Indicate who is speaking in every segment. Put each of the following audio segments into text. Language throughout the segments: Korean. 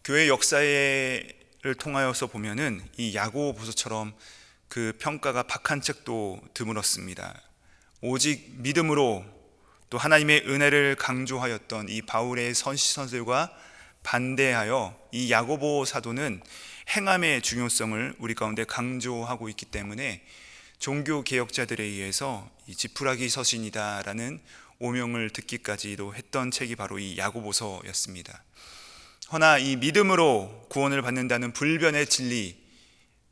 Speaker 1: 교회 역사를 통하여서 보면은 이 야고보서처럼 그 평가가 박한 책도 드물었습니다. 오직 믿음으로 또 하나님의 은혜를 강조하였던 이 바울의 선지서들과 반대하여 이 야고보 사도는 행함의 중요성을 우리 가운데 강조하고 있기 때문에 종교 개혁자들에 의해서 이 지푸라기 서신이다라는 오명을 듣기까지도 했던 책이 바로 이 야고보서였습니다. 허나 이 믿음으로 구원을 받는다는 불변의 진리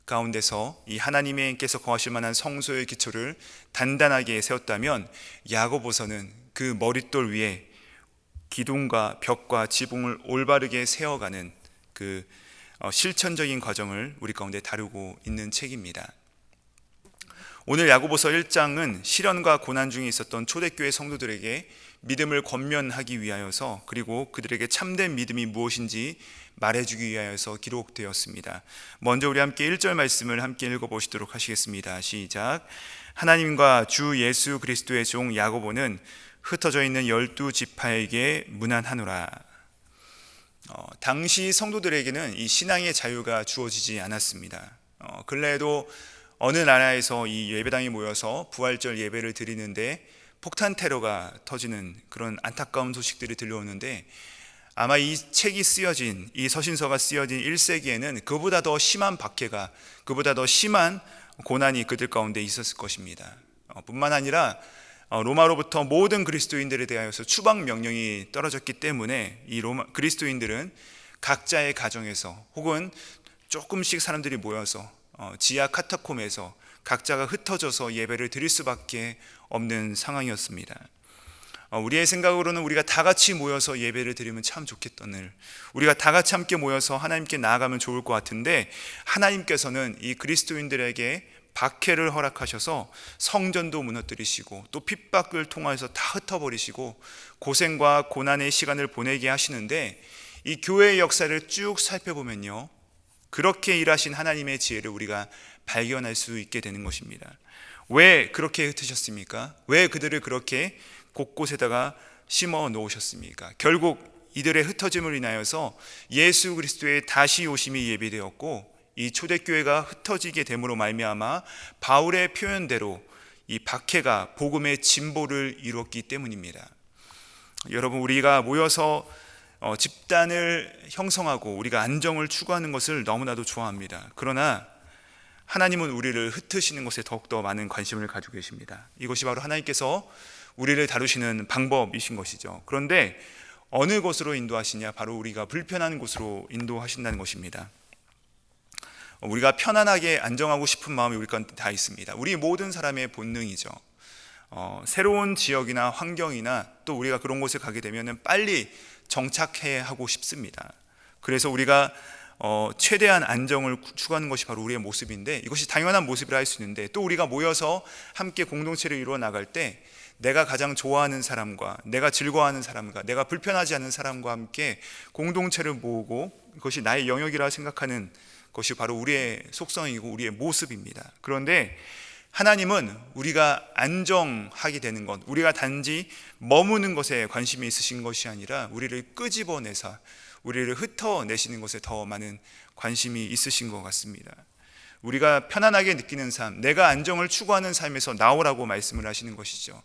Speaker 1: 가운데서 이 하나님께서 거하실 만한 성소의 기초를 단단하게 세웠다면, 야고보서는 그 머릿돌 위에 기둥과 벽과 지붕을 올바르게 세워가는 그 실천적인 과정을 우리 가운데 다루고 있는 책입니다. 오늘 야고보서 1장은 시련과 고난 중에 있었던 초대교회 성도들에게 믿음을 권면하기 위하여서, 그리고 그들에게 참된 믿음이 무엇인지 말해주기 위하여서 기록되었습니다. 먼저 우리 함께 1절 말씀을 함께 읽어보시도록 하시겠습니다. 시작. 하나님과 주 예수 그리스도의 종 야고보는 흩어져 있는 12지파에게 문안하노라. 당시 성도들에게는 이 신앙의 자유가 주어지지 않았습니다. 근래에도 어느 나라에서 이 예배당에 모여서 부활절 예배를 드리는데 폭탄 테러가 터지는 그런 안타까운 소식들이 들려오는데, 아마 이 책이 쓰여진, 이 서신서가 쓰여진 1세기에는 그보다 더 심한 박해가, 그보다 더 심한 고난이 그들 가운데 있었을 것입니다. 뿐만 아니라 로마로부터 모든 그리스도인들에 대하여서 추방 명령이 떨어졌기 때문에 이 그리스도인들은 각자의 가정에서 혹은 조금씩 사람들이 모여서 지하 카타콤에서 각자가 흩어져서 예배를 드릴 수밖에 없는 상황이었습니다. 우리의 생각으로는 우리가 다 같이 모여서 예배를 드리면 참 좋겠다는, 우리가 다 같이 함께 모여서 하나님께 나아가면 좋을 것 같은데, 하나님께서는 이 그리스도인들에게 박해를 허락하셔서 성전도 무너뜨리시고 또 핍박을 통해서 다 흩어버리시고 고생과 고난의 시간을 보내게 하시는데, 이 교회의 역사를 쭉 살펴보면요, 그렇게 일하신 하나님의 지혜를 우리가 발견할 수 있게 되는 것입니다. 왜 그렇게 흩으셨습니까? 왜 그들을 그렇게 곳곳에다가 심어 놓으셨습니까? 결국 이들의 흩어짐을 인하여서 예수 그리스도의 다시 오심이 예비되었고, 이 초대교회가 흩어지게 됨으로 말미암아 바울의 표현대로 이 박해가 복음의 진보를 이루었기 때문입니다. 여러분, 우리가 모여서 집단을 형성하고 우리가 안정을 추구하는 것을 너무나도 좋아합니다. 그러나 하나님은 우리를 흩으시는 것에 더욱더 많은 관심을 가지고 계십니다. 이것이 바로 하나님께서 우리를 다루시는 방법이신 것이죠. 그런데 어느 곳으로 인도하시냐? 바로 우리가 불편한 곳으로 인도하신다는 것입니다. 우리가 편안하게 안정하고 싶은 마음이 우리 가운데 다 있습니다. 우리 모든 사람의 본능이죠. 새로운 지역이나 환경이나 또 우리가 그런 곳에 가게 되면 빨리 정착해야 하고 싶습니다. 그래서 우리가 최대한 안정을 추구하는 것이 바로 우리의 모습인데, 이것이 당연한 모습이라 할 수 있는데, 또 우리가 모여서 함께 공동체를 이루어 나갈 때 내가 가장 좋아하는 사람과 내가 즐거워하는 사람과 내가 불편하지 않은 사람과 함께 공동체를 모으고, 그것이 나의 영역이라 생각하는 것이 바로 우리의 속성이고 우리의 모습입니다. 그런데 하나님은 우리가 안정하게 되는 것, 우리가 단지 머무는 것에 관심이 있으신 것이 아니라 우리를 끄집어내서 우리를 흩어내시는 것에 더 많은 관심이 있으신 것 같습니다. 우리가 편안하게 느끼는 삶, 내가 안정을 추구하는 삶에서 나오라고 말씀을 하시는 것이죠.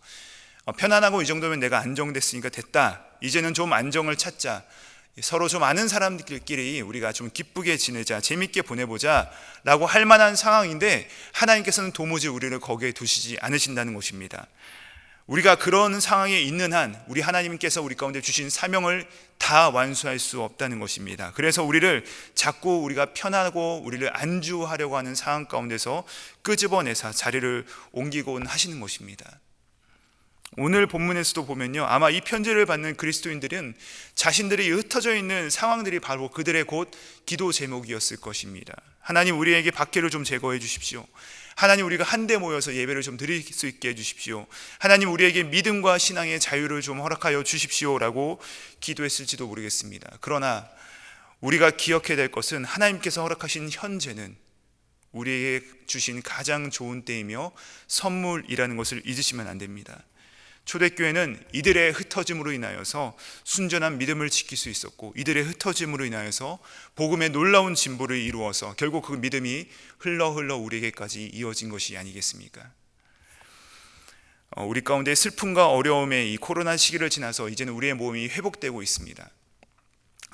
Speaker 1: 편안하고 이 정도면 내가 안정됐으니까 됐다, 이제는 좀 안정을 찾자, 서로 좀 아는 사람들끼리 우리가 좀 기쁘게 지내자, 재밌게 보내보자 라고 할 만한 상황인데, 하나님께서는 도무지 우리를 거기에 두시지 않으신다는 것입니다. 우리가 그런 상황에 있는 한 우리 하나님께서 우리 가운데 주신 사명을 다 완수할 수 없다는 것입니다. 그래서 우리를 자꾸 우리가 편하고 우리를 안주하려고 하는 상황 가운데서 끄집어내서 자리를 옮기곤 하시는 것입니다. 오늘 본문에서도 보면요, 아마 이 편지를 받는 그리스도인들은 자신들이 흩어져 있는 상황들이 바로 그들의 곧 기도 제목이었을 것입니다. 하나님, 우리에게 박해를 좀 제거해 주십시오. 하나님, 우리가 한데 모여서 예배를 좀 드릴 수 있게 해주십시오. 하나님, 우리에게 믿음과 신앙의 자유를 좀 허락하여 주십시오 라고 기도했을지도 모르겠습니다. 그러나 우리가 기억해야 될 것은, 하나님께서 허락하신 현재는 우리에게 주신 가장 좋은 때이며 선물이라는 것을 잊으시면 안 됩니다. 초대교회는 이들의 흩어짐으로 인하여서 순전한 믿음을 지킬 수 있었고, 이들의 흩어짐으로 인하여서 복음의 놀라운 진보를 이루어서 결국 그 믿음이 흘러 우리에게까지 이어진 것이 아니겠습니까? 우리 가운데 슬픔과 어려움의 이 코로나 시기를 지나서 이제는 우리의 몸이 회복되고 있습니다.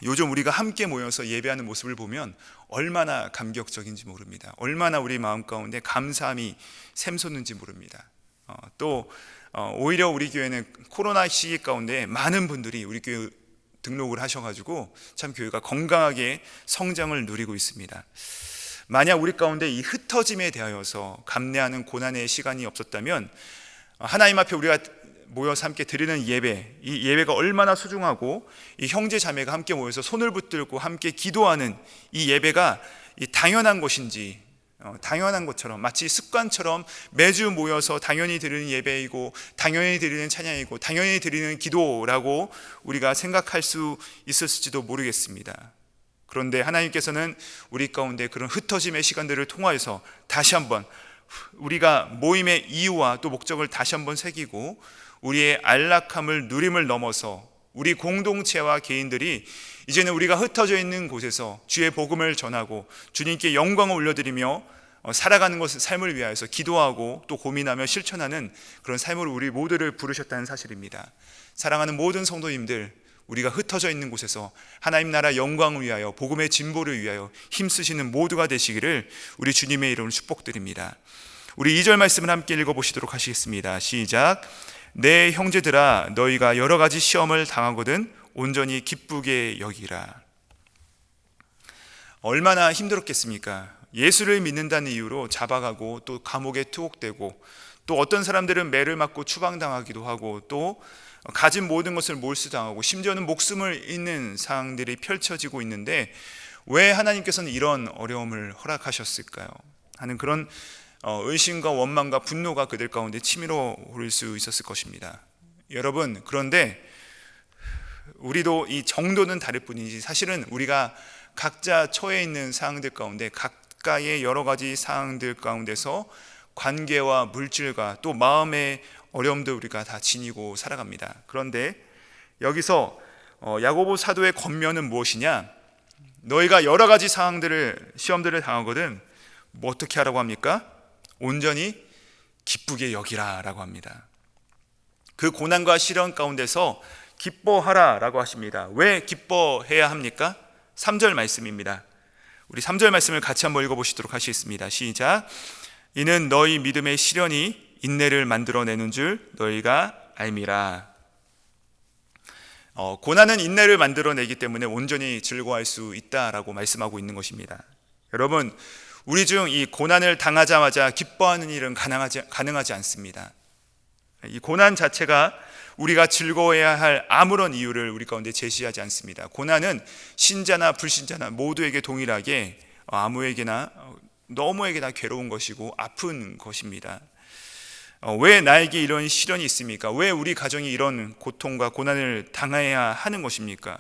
Speaker 1: 요즘 우리가 함께 모여서 예배하는 모습을 보면 얼마나 감격적인지 모릅니다. 얼마나 우리 마음 가운데 감사함이 샘솟는지 모릅니다. 또 오히려 우리 교회는 코로나 시기 가운데 많은 분들이 우리 교회 등록을 하셔가지고 참 교회가 건강하게 성장을 누리고 있습니다. 만약 우리 가운데 이 흩어짐에 대하여서 감내하는 고난의 시간이 없었다면 하나님 앞에 우리가 모여서 함께 드리는 예배, 이 예배가 얼마나 소중하고 이 형제 자매가 함께 모여서 손을 붙들고 함께 기도하는 이 예배가 당연한 것인지, 당연한 것처럼 마치 습관처럼 매주 모여서 당연히 드리는 예배이고 당연히 드리는 찬양이고 당연히 드리는 기도라고 우리가 생각할 수 있었을지도 모르겠습니다. 그런데 하나님께서는 우리 가운데 그런 흩어짐의 시간들을 통하여서 다시 한번 우리가 모임의 이유와 또 목적을 다시 한번 새기고 우리의 안락함을 누림을 넘어서 우리 공동체와 개인들이 이제는 우리가 흩어져 있는 곳에서 주의 복음을 전하고 주님께 영광을 올려드리며 살아가는 것을 삶을 위하여서 기도하고 또 고민하며 실천하는 그런 삶으로 우리 모두를 부르셨다는 사실입니다. 사랑하는 모든 성도님들, 우리가 흩어져 있는 곳에서 하나님 나라 영광을 위하여 복음의 진보를 위하여 힘쓰시는 모두가 되시기를 우리 주님의 이름으로 축복드립니다. 우리 2절 말씀을 함께 읽어보시도록 하시겠습니다. 시작. 내 형제들아, 너희가 여러 가지 시험을 당하거든 온전히 기쁘게 여기라. 얼마나 힘들었겠습니까? 예수를 믿는다는 이유로 잡아가고 또 감옥에 투옥되고 또 어떤 사람들은 매를 맞고 추방당하기도 하고 또 가진 모든 것을 몰수당하고 심지어는 목숨을 잃는 상황들이 펼쳐지고 있는데 왜 하나님께서는 이런 어려움을 허락하셨을까요? 하는 그런 의심과 원망과 분노가 그들 가운데 치밀어 오를 수 있었을 것입니다. 여러분, 그런데 우리도 이 정도는 다를 뿐이지 사실은 우리가 각자 처해 있는 상황들 가운데 각가의 여러 가지 상황들 가운데서 관계와 물질과 또 마음의 어려움도 우리가 다 지니고 살아갑니다. 그런데 여기서 야고보 사도의 권면은 무엇이냐? 너희가 여러 가지 시험들을 당하거든 뭐 어떻게 하라고 합니까? 온전히 기쁘게 여기라 라고 합니다. 그 고난과 시련 가운데서 기뻐하라 라고 하십니다. 왜 기뻐해야 합니까? 3절 말씀입니다. 우리 3절 말씀을 같이 한번 읽어보시도록 하시겠습니다. 시작. 이는 너희 믿음의 시련이 인내를 만들어내는 줄 너희가 알미라. 고난은 인내를 만들어내기 때문에 온전히 즐거워할 수 있다라고 말씀하고 있는 것입니다. 여러분, 우리 중 이 고난을 당하자마자 기뻐하는 일은 가능하지 않습니다. 이 고난 자체가 우리가 즐거워해야 할 아무런 이유를 우리 가운데 제시하지 않습니다. 고난은 신자나 불신자나 모두에게 동일하게 아무에게나 너무에게나 괴로운 것이고 아픈 것입니다. 왜 나에게 이런 시련이 있습니까? 왜 우리 가정이 이런 고통과 고난을 당해야 하는 것입니까?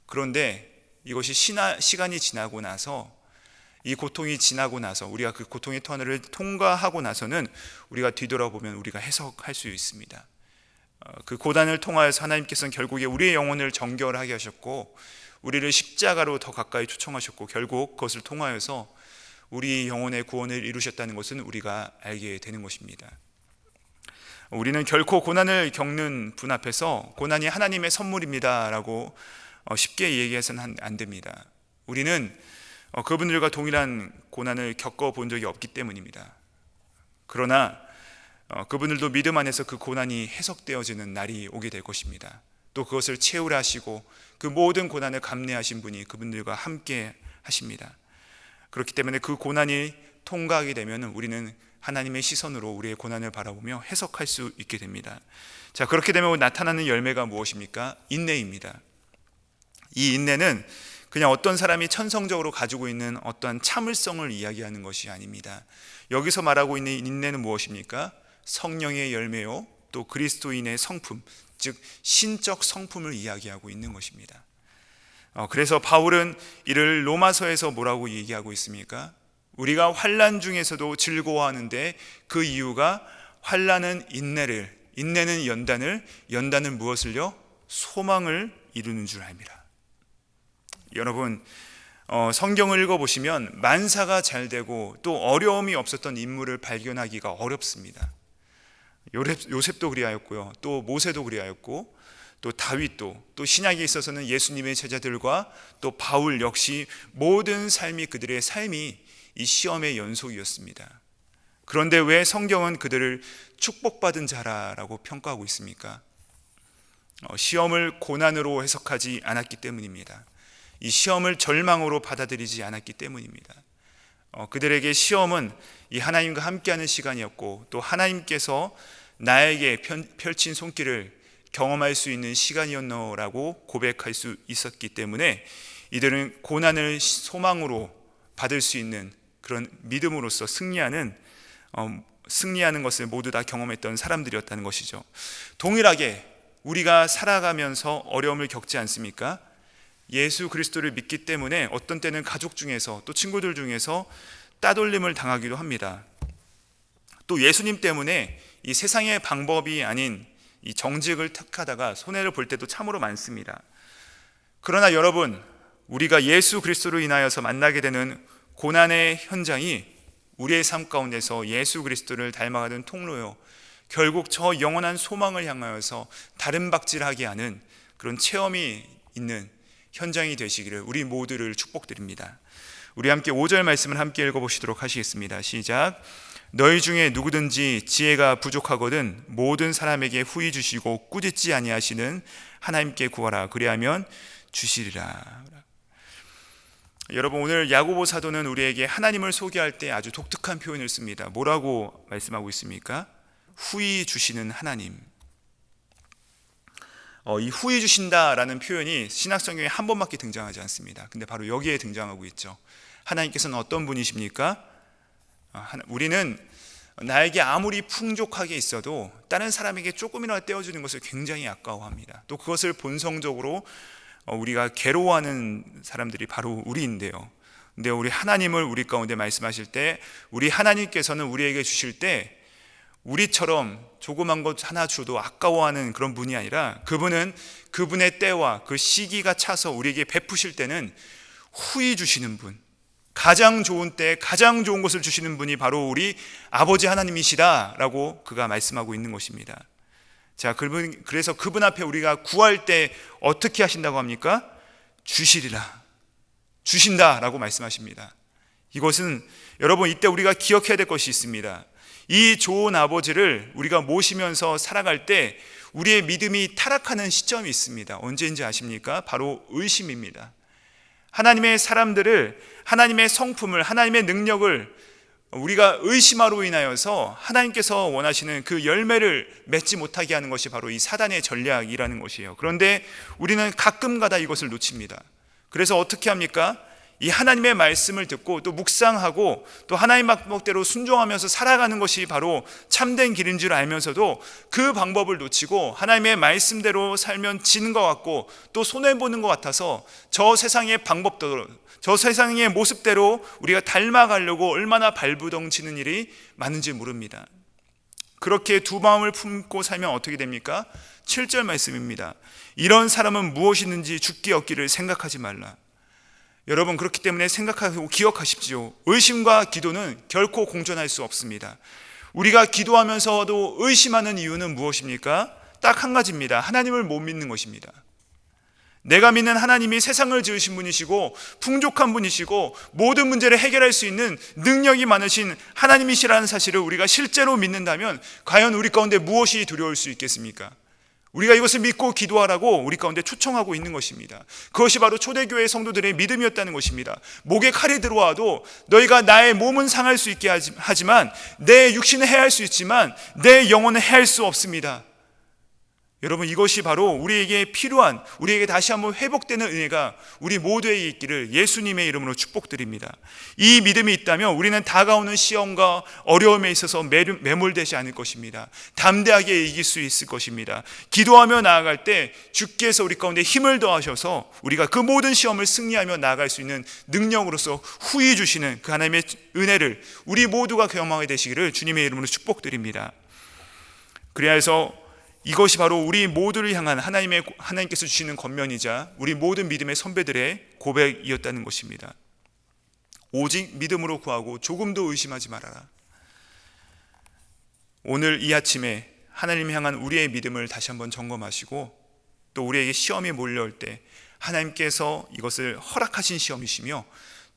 Speaker 1: 그런데 이것이 시간이 지나고 나서 이 고통이 지나고 나서 우리가 그 고통의 터널을 통과하고 나서는 우리가 뒤돌아보면 우리가 해석할 수 있습니다. 그 고난을 통하여서 하나님께서는 결국에 우리의 영혼을 정결하게 하셨고 우리를 십자가로 더 가까이 초청하셨고 결국 그것을 통하여서 우리 영혼의 구원을 이루셨다는 것은 우리가 알게 되는 것입니다. 우리는 결코 고난을 겪는 분 앞에서 고난이 하나님의 선물입니다 라고 쉽게 얘기해서는 안 됩니다. 우리는 그분들과 동일한 고난을 겪어본 적이 없기 때문입니다. 그러나 그분들도 믿음 안에서 그 고난이 해석되어지는 날이 오게 될 것입니다. 또 그것을 채우려 하시고 그 모든 고난을 감내하신 분이 그분들과 함께 하십니다. 그렇기 때문에 그 고난이 통과하게 되면 우리는 하나님의 시선으로 우리의 고난을 바라보며 해석할 수 있게 됩니다. 자, 그렇게 되면 나타나는 열매가 무엇입니까? 인내입니다. 이 인내는 그냥 어떤 사람이 천성적으로 가지고 있는 어떠한 참을성을 이야기하는 것이 아닙니다. 여기서 말하고 있는 인내는 무엇입니까? 성령의 열매요, 또 그리스도인의 성품, 즉 신적 성품을 이야기하고 있는 것입니다. 그래서 바울은 이를 로마서에서 뭐라고 얘기하고 있습니까? 우리가 환난 중에서도 즐거워하는데 그 이유가 환난은 인내를, 인내는 연단을, 연단은 무엇을요? 소망을 이루는 줄 압니다. 여러분, 성경을 읽어보시면 만사가 잘 되고 또 어려움이 없었던 인물을 발견하기가 어렵습니다. 요셉도 그리하였고요, 또 모세도 그리하였고, 또 다윗도, 또 신약에 있어서는 예수님의 제자들과 또 바울 역시 모든 삶이, 그들의 삶이 이 시험의 연속이었습니다. 그런데 왜 성경은 그들을 축복받은 자라고 평가하고 있습니까? 시험을 고난으로 해석하지 않았기 때문입니다. 이 시험을 절망으로 받아들이지 않았기 때문입니다. 그들에게 시험은 이 하나님과 함께하는 시간이었고, 또 하나님께서 나에게 펼친 손길을 경험할 수 있는 시간이었노라고 고백할 수 있었기 때문에 이들은 고난을 소망으로 받을 수 있는 그런 믿음으로써 승리하는 것을 모두 다 경험했던 사람들이었다는 것이죠. 동일하게 우리가 살아가면서 어려움을 겪지 않습니까? 예수 그리스도를 믿기 때문에 어떤 때는 가족 중에서 또 친구들 중에서 따돌림을 당하기도 합니다. 또 예수님 때문에 이 세상의 방법이 아닌 이 정직을 택하다가 손해를 볼 때도 참으로 많습니다. 그러나 여러분, 우리가 예수 그리스도로 인하여서 만나게 되는 고난의 현장이 우리의 삶 가운데서 예수 그리스도를 닮아가는 통로요, 결국 저 영원한 소망을 향하여서 다름박질하게 하는 그런 체험이 있는 현장이 되시기를 우리 모두를 축복드립니다. 우리 함께 5절 말씀을 함께 읽어보시도록 하시겠습니다. 시작. 너희 중에 누구든지 지혜가 부족하거든 모든 사람에게 후히 주시고 꾸짖지 아니하시는 하나님께 구하라, 그리하면 주시리라. 여러분, 오늘 야고보 사도는 우리에게 하나님을 소개할 때 아주 독특한 표현을 씁니다. 뭐라고 말씀하고 있습니까? 후히 주시는 하나님. 이 후히 주신다라는 표현이 신약 성경에 한 번밖에 등장하지 않습니다. 근데 바로 여기에 등장하고 있죠. 하나님께서는 어떤 분이십니까? 우리는 나에게 아무리 풍족하게 있어도 다른 사람에게 조금이라도 떼어주는 것을 굉장히 아까워합니다. 또 그것을 본성적으로 우리가 괴로워하는 사람들이 바로 우리인데요. 근데 우리 하나님을 우리 가운데 말씀하실 때, 우리 하나님께서는 우리에게 주실 때 우리처럼 조그만 것 하나 줘도 아까워하는 그런 분이 아니라, 그분은 그분의 때와 그 시기가 차서 우리에게 베푸실 때는 후히 주시는 분, 가장 좋은 때 가장 좋은 것을 주시는 분이 바로 우리 아버지 하나님이시다라고 그가 말씀하고 있는 것입니다. 자, 그래서 그분 앞에 우리가 구할 때 어떻게 하신다고 합니까? 주시리라, 주신다라고 말씀하십니다. 이것은 여러분, 이때 우리가 기억해야 될 것이 있습니다. 이 좋은 아버지를 우리가 모시면서 살아갈 때 우리의 믿음이 타락하는 시점이 있습니다. 언제인지 아십니까? 바로 의심입니다. 하나님의 사람들을, 하나님의 성품을, 하나님의 능력을 우리가 의심하로 인하여서 하나님께서 원하시는 그 열매를 맺지 못하게 하는 것이 바로 이 사단의 전략이라는 것이에요. 그런데 우리는 가끔가다 이것을 놓칩니다. 그래서 어떻게 합니까? 이 하나님의 말씀을 듣고 또 묵상하고 또 하나님 방법대로 순종하면서 살아가는 것이 바로 참된 길인 줄 알면서도 그 방법을 놓치고 하나님의 말씀대로 살면 지는 것 같고 또 손해보는 것 같아서 저 세상의 방법대로, 저 세상의 모습대로 우리가 닮아가려고 얼마나 발부덩치는 일이 많은지 모릅니다. 그렇게 두 마음을 품고 살면 어떻게 됩니까? 7절 말씀입니다. 이런 사람은 무엇이든지 죽기 얻기를 생각하지 말라. 여러분, 그렇기 때문에 생각하고 기억하십시오. 의심과 기도는 결코 공존할 수 없습니다. 우리가 기도하면서도 의심하는 이유는 무엇입니까? 딱 한 가지입니다. 하나님을 못 믿는 것입니다. 내가 믿는 하나님이 세상을 지으신 분이시고 풍족한 분이시고 모든 문제를 해결할 수 있는 능력이 많으신 하나님이시라는 사실을 우리가 실제로 믿는다면 과연 우리 가운데 무엇이 두려울 수 있겠습니까? 우리가 이것을 믿고 기도하라고 우리 가운데 초청하고 있는 것입니다. 그것이 바로 초대교회 성도들의 믿음이었다는 것입니다. 목에 칼이 들어와도 너희가 나의 몸은 상할 수 있게 하지만 내 육신은 해할 수 있지만 내 영혼은 해할 수 없습니다. 여러분, 이것이 바로 우리에게 필요한, 우리에게 다시 한번 회복되는 은혜가 우리 모두에게 있기를 예수님의 이름으로 축복드립니다. 이 믿음이 있다면 우리는 다가오는 시험과 어려움에 있어서 매몰되지 않을 것입니다. 담대하게 이길 수 있을 것입니다. 기도하며 나아갈 때 주께서 우리 가운데 힘을 더하셔서 우리가 그 모든 시험을 승리하며 나아갈 수 있는 능력으로서 후히 주시는 그 하나님의 은혜를 우리 모두가 경험하게 되시기를 주님의 이름으로 축복드립니다. 그래야 해서 이것이 바로 우리 모두를 향한 하나님께서 주시는 권면이자 우리 모든 믿음의 선배들의 고백이었다는 것입니다. 오직 믿음으로 구하고 조금도 의심하지 말아라. 오늘 이 아침에 하나님 향한 우리의 믿음을 다시 한번 점검하시고, 또 우리에게 시험이 몰려올 때 하나님께서 이것을 허락하신 시험이시며,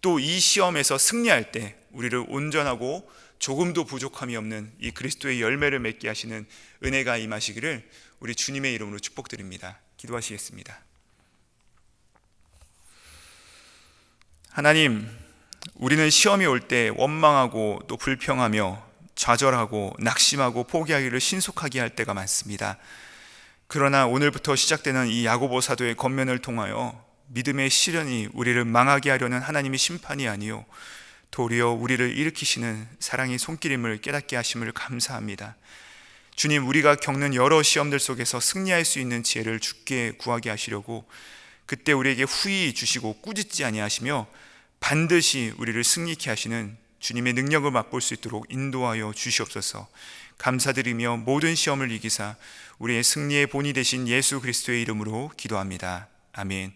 Speaker 1: 또 이 시험에서 승리할 때 우리를 온전하고 조금도 부족함이 없는 이 그리스도의 열매를 맺게 하시는 은혜가 임하시기를 우리 주님의 이름으로 축복드립니다. 기도하시겠습니다. 하나님, 우리는 시험이 올 때 원망하고 또 불평하며 좌절하고 낙심하고 포기하기를 신속하게 할 때가 많습니다. 그러나 오늘부터 시작되는 이 야고보 사도의 권면을 통하여 믿음의 시련이 우리를 망하게 하려는 하나님의 심판이 아니요 도리어 우리를 일으키시는 사랑의 손길임을 깨닫게 하심을 감사합니다. 주님, 우리가 겪는 여러 시험들 속에서 승리할 수 있는 지혜를 주께 구하게 하시려고 그때 우리에게 후히 주시고 꾸짖지 아니하시며 반드시 우리를 승리케 하시는 주님의 능력을 맛볼 수 있도록 인도하여 주시옵소서. 감사드리며 모든 시험을 이기사 우리의 승리의 본이 되신 예수 그리스도의 이름으로 기도합니다. 아멘.